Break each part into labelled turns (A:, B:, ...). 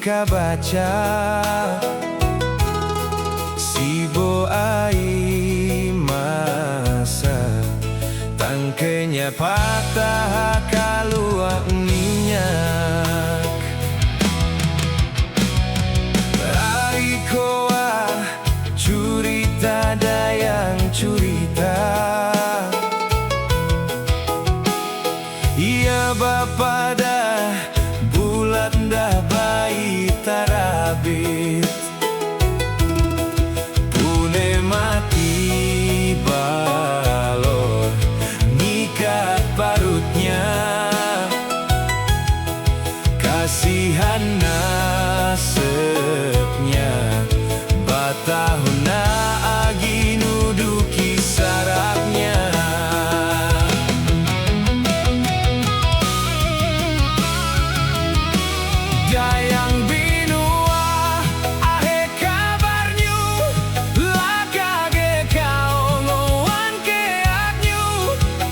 A: kabaca sibo ai masa tangkenya patah kaluang minyak Aikoa curita dayang curita Iya bapa dah bulat dah bayi tarabit Pune mati balor ngikat parutnya Kasihan nasibnya batahuna agi nuduki sarapnya Dayang binua ahe kabarnyu lakage kaongoan keaknyu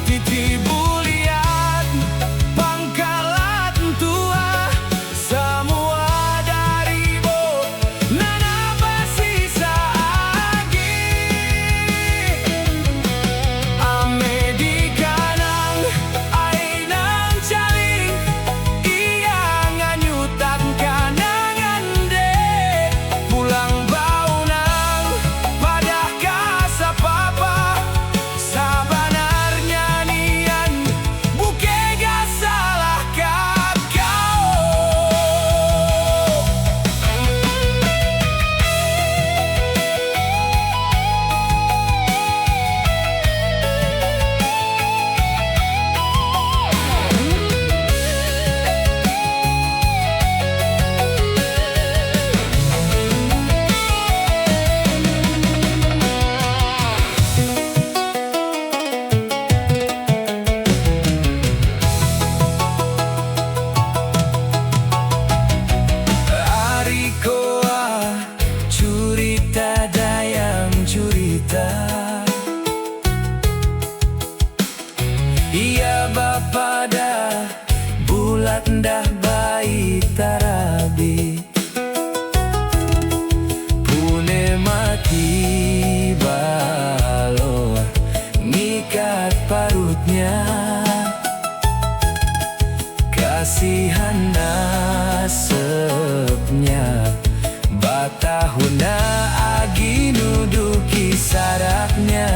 A: titi bulian pangkalat tua semua dari bo nana basisa agi ame di kanang ainang caling iya nganyutan kanangan dek pulang baunang pada kasapapa sabanarnya nian buke gak salah kakao Arikoa curita dayang curita Iya bapa dah bulat dah bayi tarabi Pune mati balor ngikat parutnya Kasihan nasibnya batahuna agi nuduki sarapnya